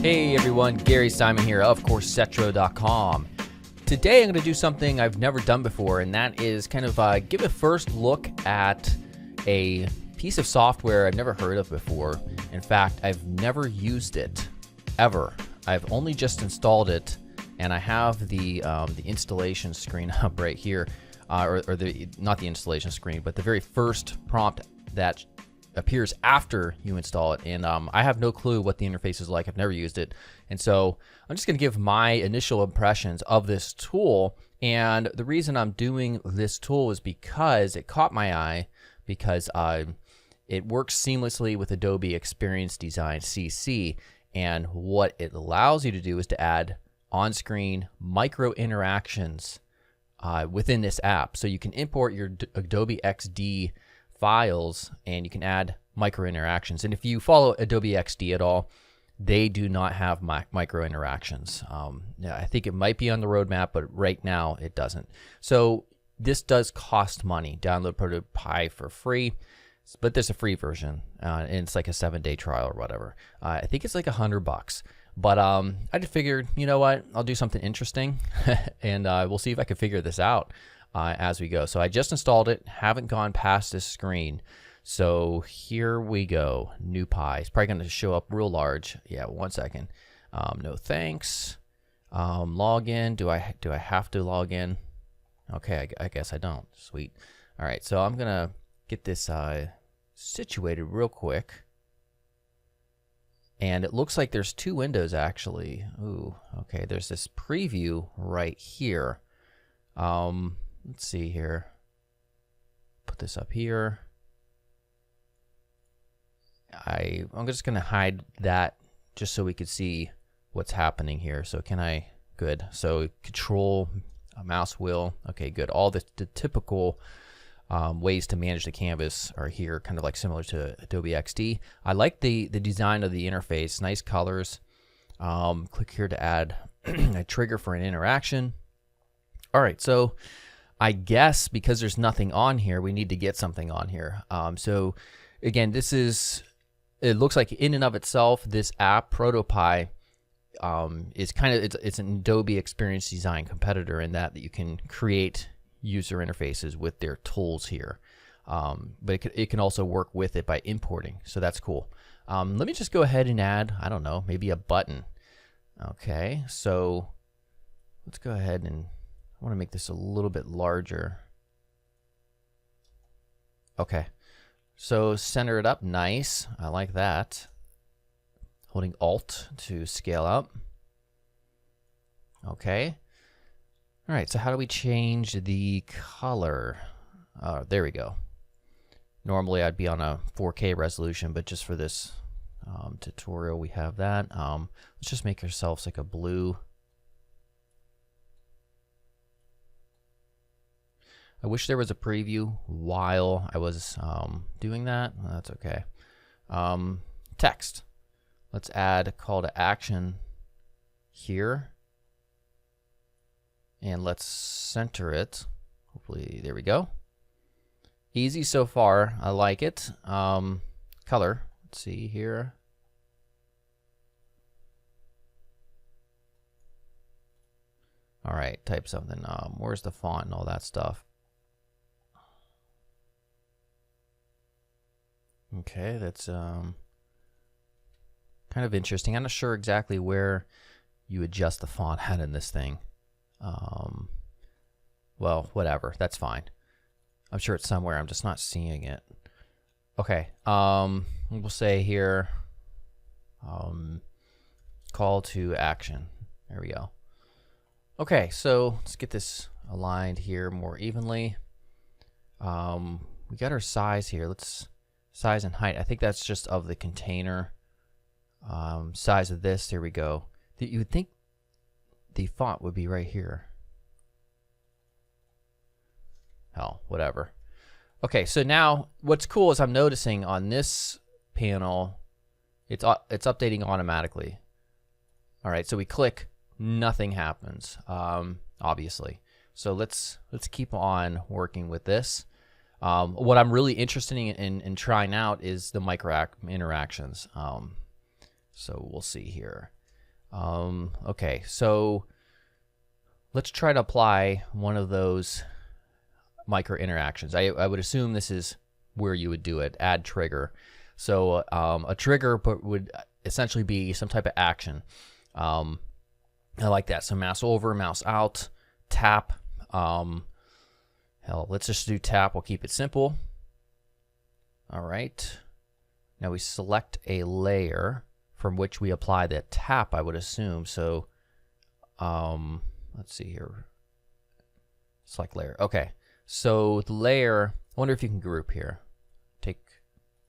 Hey everyone, Gary Simon here of CourseCetro.com. Today I'm going to do something I've never done before, and that is kind of give a first look at a piece of software I've never heard of before. In fact, I've never used it ever. I've only just installed it, and I have the installation screen up right here, or not the installation screen, but the very first prompt that appears after you install it, and I have no clue what the interface is like. I've never used it, and so I'm just going to give my initial impressions of this tool. And the reason I'm doing this tool is because it caught my eye, because it works seamlessly with Adobe Experience Design CC, and what it allows you to do is to add on-screen micro interactions within this app. So you can import your Adobe XD files and you can add micro interactions. And if you follow Adobe XD at all, they do not have micro interactions. I think it might be on the roadmap, but right now it doesn't. So this does cost money. Download ProtoPie for free, but there's a free version, and it's like a 7-day trial or whatever. I think it's like $100. But I just figured, you know what, I'll do something interesting, and we'll see if I can figure this out as we go. So I just installed it, haven't gone past this screen. So here we go. New Pi. It's probably going to show up real large. Yeah, 1 second. No thanks. Log in. Do I have to log in? Okay, I guess I don't. Sweet. All right, so I'm gonna get this situated real quick. And it looks like there's two windows actually. Ooh, okay. There's this preview right here. Let's see here. Put this up here. I'm just gonna hide that just so we could see what's happening here. So can I? Good. So control, mouse wheel. Okay, good. All the typical ways to manage the canvas are here, kind of like similar to Adobe XD. I like the design of the interface. Nice colors. Click here to add a trigger for an interaction. All right, so I guess because there's nothing on here, we need to get something on here. So again, it looks like in and of itself, this app, ProtoPie, is kind of, it's an Adobe Experience Design competitor in that you can create user interfaces with their tools here. But it can also work with it by importing, so that's cool. Let me just go ahead and add, I don't know, maybe a button. Okay, so let's go ahead and I want to make this a little bit larger. Okay, so center it up, nice. I like that. Holding Alt to scale up. Okay. All right, so how do we change the color? There we go. Normally I'd be on a 4K resolution, but just for this tutorial we have that. Let's just make ourselves like a blue. I wish there was a preview while I was doing that. That's okay. Text. Let's add a call to action here. And let's center it. Hopefully, there we go. Easy so far. I like it. Color. Let's see here. All right, type something. Where's the font and all that stuff? Okay, that's kind of interesting. I'm not sure exactly where you adjust the font at in this thing. Well, whatever, that's fine. I'm sure it's somewhere, I'm just not seeing it. Okay, we'll say here, call to action. There we go. Okay, so let's get this aligned here more evenly. We got our size here. Let's size and height. I think that's just of the container. Size of this, there we go. You would think the font would be right here. Hell, whatever. Okay, so now what's cool is I'm noticing on this panel, it's updating automatically. All right, so we click, nothing happens, obviously. So let's keep on working with this. What I'm really interested in trying out is the micro interactions. So we'll see here. Okay, so let's try to apply one of those micro interactions. I would assume this is where you would do it, add trigger. So a trigger would essentially be some type of action. I like that. So mouse over, mouse out, tap. Hell, let's just do tap. We'll keep it simple. All right. Now we select a layer from which we apply the tap, I would assume. So let's see here. Select layer. Okay. So the layer, I wonder if you can group here. Take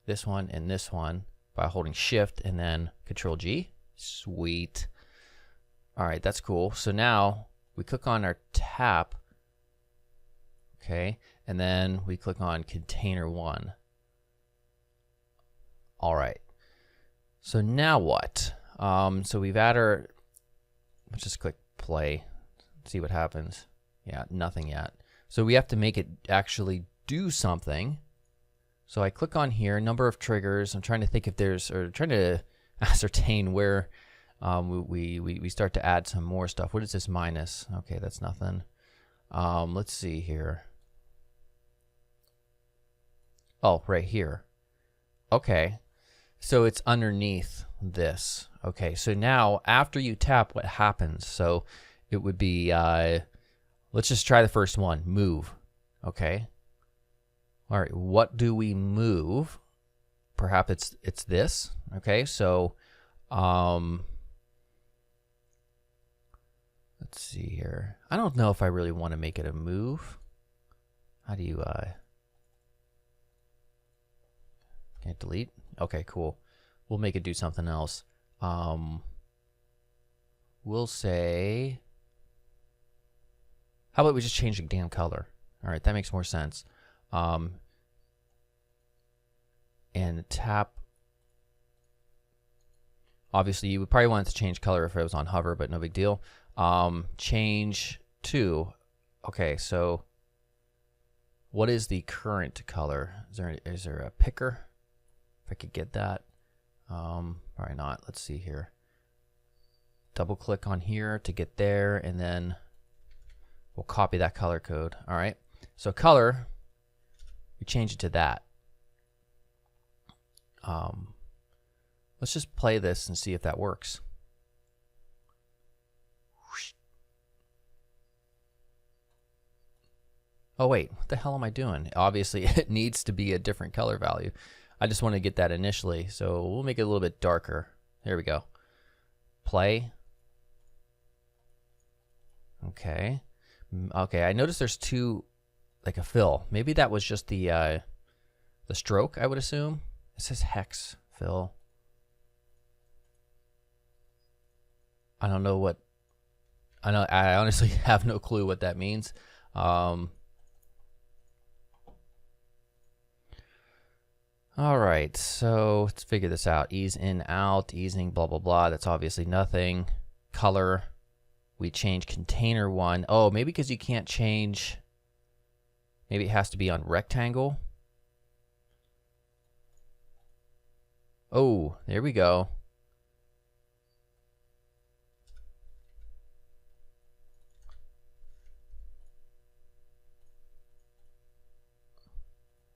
this one and this one by holding Shift and then Control G. Sweet. All right, that's cool. So now we click on our tap. Okay. And then we click on container 1. All right. So now what? So we've added our, let's just click play, see what happens. Yeah, nothing yet. So we have to make it actually do something. So I click on here, number of triggers. I'm trying to think if there's, or trying to ascertain where we start to add some more stuff. What is this minus? Okay, that's nothing. Let's see here. Oh, right here. Okay. So it's underneath this. Okay, so now after you tap, what happens? So it would be, let's just try the first one, move. Okay. All right, what do we move? Perhaps it's this. Okay, so let's see here. I don't know if I really want to make it a move. How do you can I delete? Okay, cool. We'll make it do something else. We'll say, how about we just change the damn color? All right, that makes more sense. And tap. Obviously, you would probably want it to change color if it was on hover, but no big deal. Change to. Okay, so what is the current color? Is there a picker? If I could get that. Probably not. Let's see here. Double click on here to get there, and then we'll copy that color code. All right. So color, we change it to that. Let's just play this and see if that works. Oh wait, what the hell am I doing? Obviously it needs to be a different color value. I just want to get that initially, so we'll make it a little bit darker. There we go. Play. Okay. Okay, I noticed there's two, like a fill. Maybe that was just the stroke, I would assume. It says hex fill. I don't know what, I honestly have no clue what that means. All right, so let's figure this out. Ease in, out, easing, blah, blah, blah. That's obviously nothing. Color, we change container 1. Oh, maybe because you can't change, maybe it has to be on rectangle. Oh, there we go.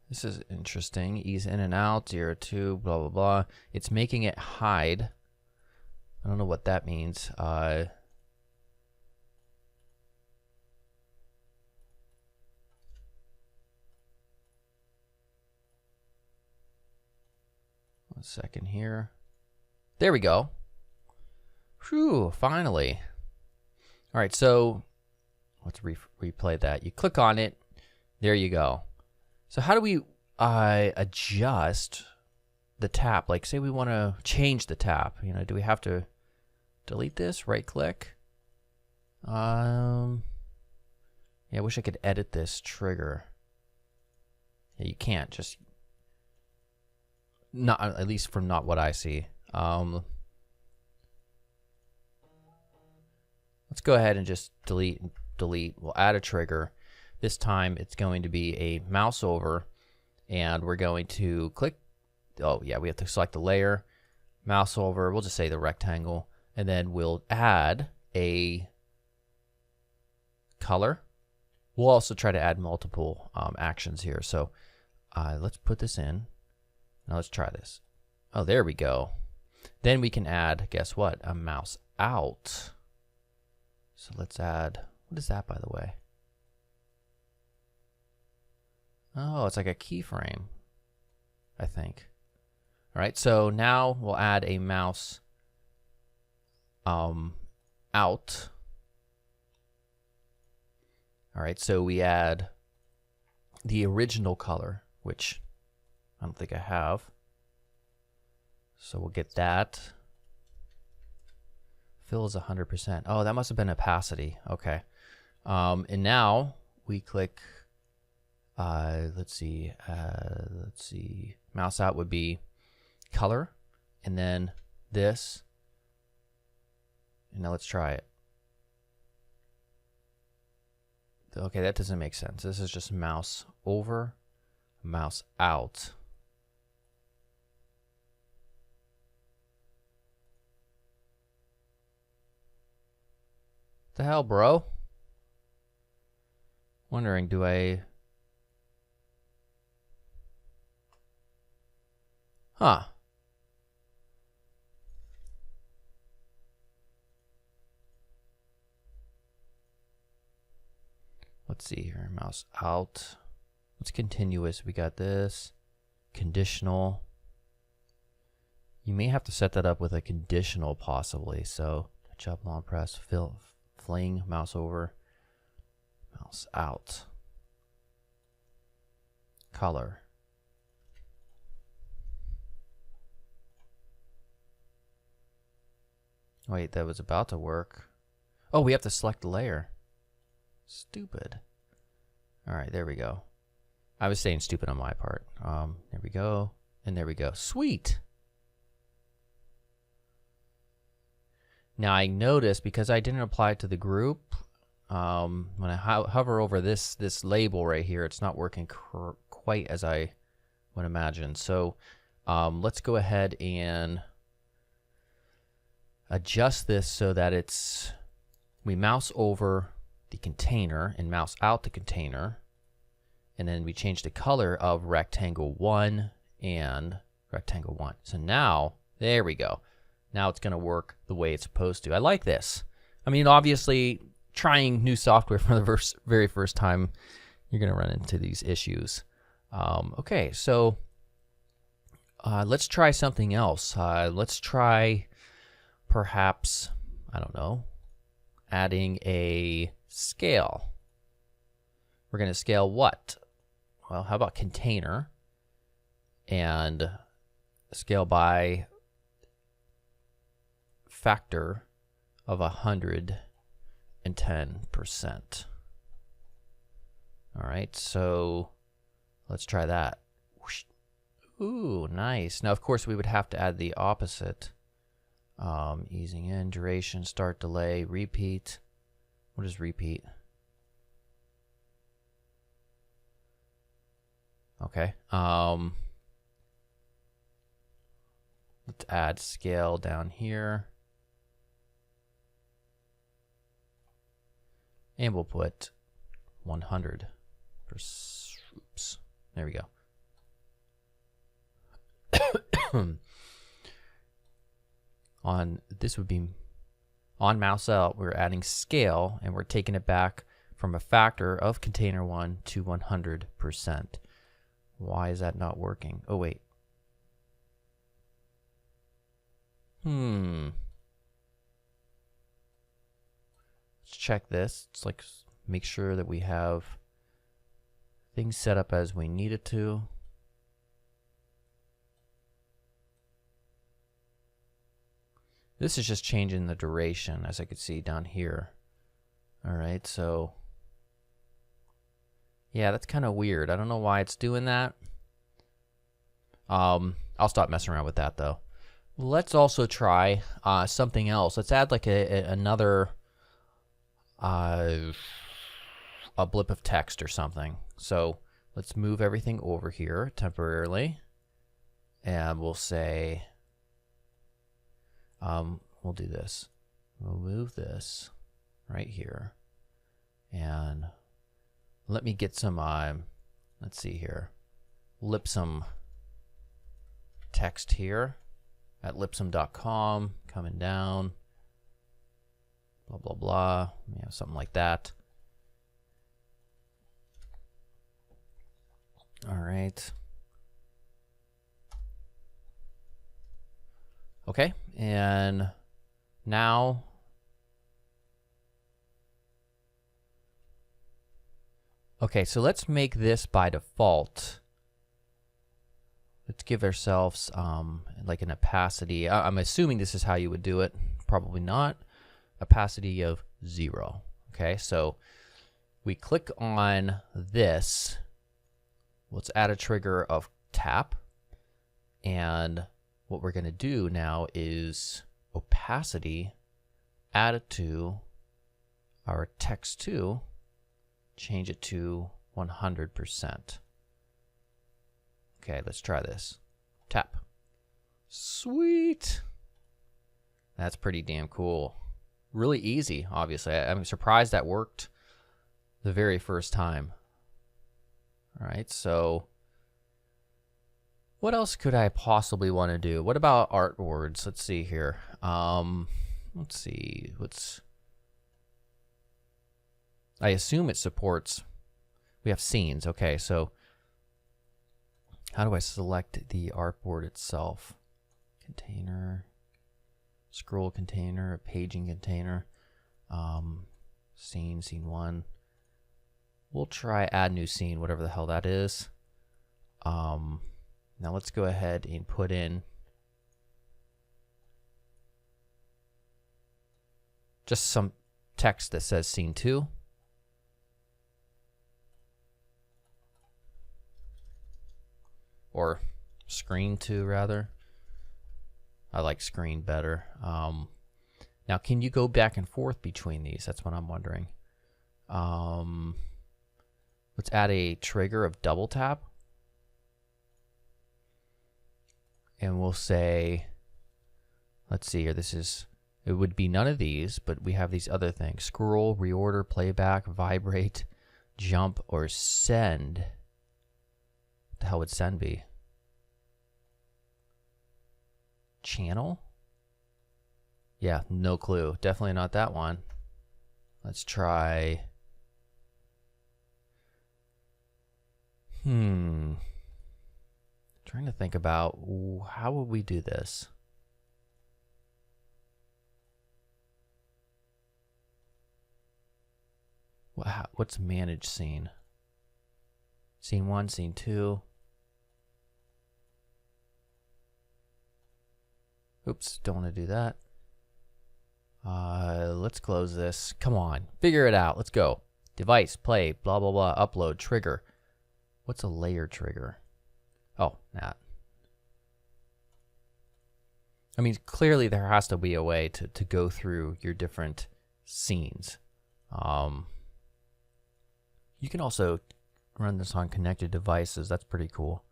This is interesting. Ease in and out, 0, 2, blah, blah, blah. It's making it hide. I don't know what that means. 1 second here. There we go. Whew, finally. All right, so let's replay that. You click on it. There you go. So how do we adjust the tap? Like, say we want to change the tap. You know, do we have to delete this? Right click. Yeah, I wish I could edit this trigger. Yeah, you can't. Just not, at least from not what I see. Let's go ahead and just delete. We'll add a trigger. This time it's going to be a mouse over, and we're going to click. Oh yeah, we have to select the layer, mouse over. We'll just say the rectangle, and then we'll add a color. We'll also try to add multiple actions here. So let's put this in. Now let's try this. Oh, there we go. Then we can add, guess what? A mouse out. So let's add, what is that, by the way? Oh, it's like a keyframe, I think. All right, so now we'll add a mouse out. All right, so we add the original color, which I don't think I have. So we'll get that. Fill is 100%. Oh, that must have been opacity. Okay. And now we click, let's see, mouse out would be color, and then this. And now let's try it. Okay, that doesn't make sense. This is just mouse over, mouse out. The hell, bro? Wondering, do I... Huh. Let's see here, mouse out. What's continuous? We got this. Conditional. You may have to set that up with a conditional possibly. So, touch up, long press, fling, mouse over, mouse out. Color. Wait, that was about to work. Oh, we have to select the layer. Stupid. All right, there we go. I was saying stupid on my part. There we go, and there we go. Sweet. Now I notice because I didn't apply it to the group, when I hover over this label right here, it's not working quite as I would imagine. So let's go ahead and adjust this so that we mouse over the container and mouse out the container, and then we change the color of rectangle 1 and rectangle 1. So now, there we go. Now it's going to work the way it's supposed to. I like this. I mean, obviously, trying new software for the very first time, you're going to run into these issues. Okay, so let's try something else. Let's try, perhaps, I don't know, adding a scale. We're going to scale what? Well, how about container? And scale by factor of 110%. All right, so let's try that. Ooh, nice. Now, of course, we would have to add the opposite. Easing in, duration, start, delay, repeat. What is repeat? Okay. Let's add scale down here. And we'll put 100. Oops. There we go. This would be on mouse out, we're adding scale, and we're taking it back from a factor of container 1 to 100%. Why is that not working? Oh, wait. Let's check this. It's like, make sure that we have things set up as we need it to. This is just changing the duration, as I could see down here. All right, so yeah, that's kind of weird. I don't know why it's doing that. I'll stop messing around with that though. Let's also try something else. Let's add like another a blip of text or something. So let's move everything over here temporarily, and we'll say we'll do this. We'll move this right here. And let me get some, let's see here. Lipsum text here at lipsum.com, coming down, blah, blah, blah. Yeah, something like that. All right. Okay, and now okay, so let's make this by default. Let's give ourselves like an opacity. I'm assuming this is how you would do it. Probably not. Opacity of 0. Okay, so we click on this. Let's add a trigger of tap. And what we're going to do now is opacity, add it to our text 2, change it to 100%. Okay, let's try this. Tap. Sweet. That's pretty damn cool. Really easy, obviously. I'm surprised that worked the very first time. All right, so what else could I possibly want to do? What about artwords? Let's see here. Let's see. I assume it supports. We have scenes. Okay, so how do I select the artboard itself? Container, scroll container, paging container, scene 1. We'll try add new scene, whatever the hell that is. Now let's go ahead and put in just some text that says scene 2. Or screen 2 rather. I like screen better. Now can you go back and forth between these? That's what I'm wondering. Let's add a trigger of double tap. And we'll say, let's see here, it would be none of these, but we have these other things. Scroll, reorder, playback, vibrate, jump, or send. What the hell would send be? Channel? Yeah, no clue. Definitely not that one. Let's try. Trying to think about how would we do this. What's manage scene? Scene 1, scene 2. Oops, don't want to do that. Let's close this. Come on, figure it out. Let's go. Device, play, blah, blah, blah, upload, trigger. What's a layer trigger? Oh, that. I mean, clearly there has to be a way to go through your different scenes. You can also run this on connected devices. That's pretty cool.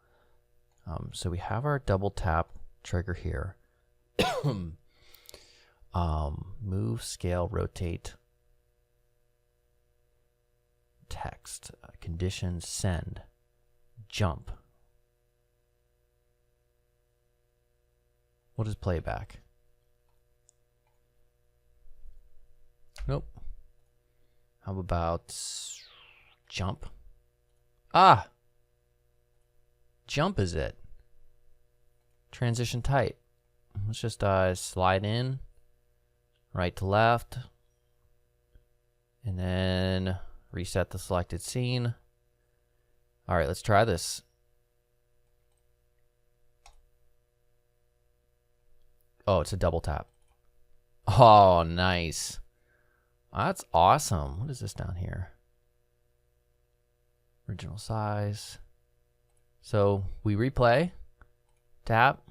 So we have our double tap trigger here. Move, scale, rotate, text, conditions, send, jump. What is playback? Nope. How about jump? Ah! Jump is it. Transition type. Let's just slide in, right to left, and then reset the selected scene. All right, let's try this. Oh, it's a double tap. Oh, nice. That's awesome. What is this down here? Original size. So we replay, tap,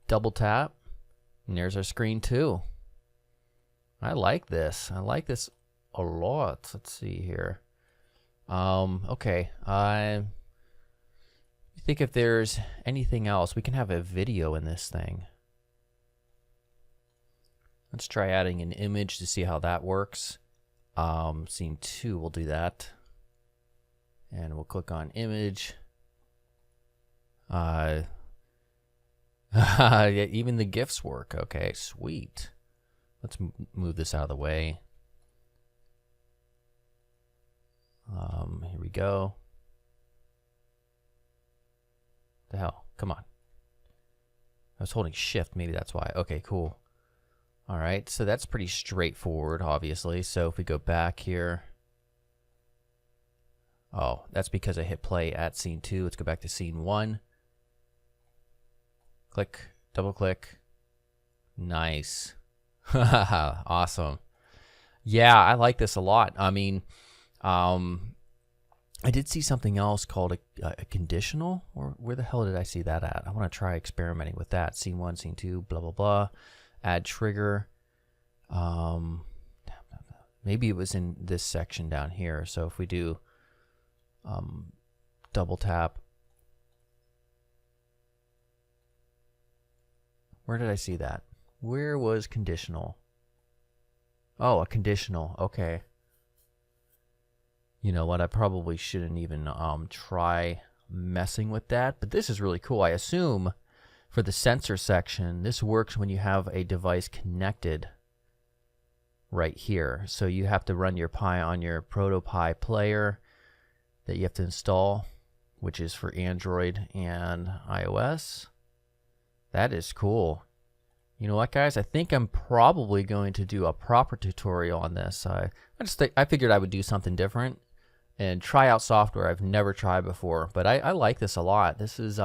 double tap, and there's our screen 2. I like this. I like this a lot. Let's see here. Okay. I think if there's anything else, we can have a video in this thing. Let's try adding an image to see how that works. Scene 2 will do that. And we'll click on image. Yeah, even the GIFs work. Okay, sweet. Let's move this out of the way. Here we go. The hell? Come on. I was holding shift. Maybe that's why. Okay, cool. All right, so that's pretty straightforward, obviously. So if we go back here. Oh, that's because I hit play at scene 2. Let's go back to scene 1. Click, double click. Nice. Awesome. Yeah, I like this a lot. I mean, I did see something else called a conditional, or where the hell did I see that at? I want to try experimenting with that. Scene 1, scene 2, blah, blah, blah. Add trigger. Maybe it was in this section down here. So if we do double tap. Where did I see that? Where was conditional? Oh, a conditional. Okay. You know what? I probably shouldn't even try messing with that. But this is really cool. I assume for the sensor section, this works when you have a device connected right here. So you have to run your Pi on your ProtoPie player that you have to install, which is for Android and iOS. That is cool. You know what, guys? I think I'm probably going to do a proper tutorial on this. I figured I would do something different and try out software I've never tried before. But I like this a lot. This is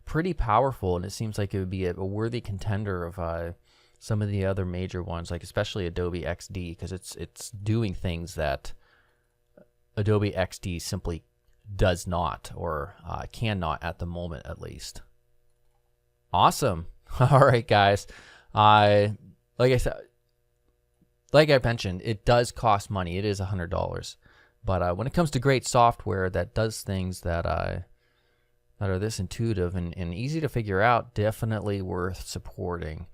pretty powerful, and it seems like it would be a worthy contender of some of the other major ones, like especially Adobe XD, because it's doing things that Adobe XD simply does not, or cannot at the moment, at least. Awesome. All right, guys. Like I said, like I mentioned, it does cost money. It is $100. But when it comes to great software that does things that are this intuitive and easy to figure out, definitely worth supporting.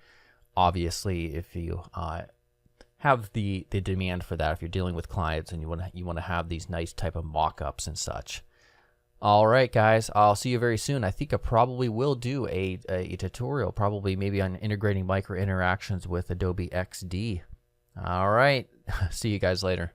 Obviously, if you have the demand for that, if you're dealing with clients and you want to have these nice type of mock-ups and such. All right, guys, I'll see you very soon. I think I probably will do a tutorial, probably maybe on integrating micro interactions with Adobe XD. All right, see you guys later.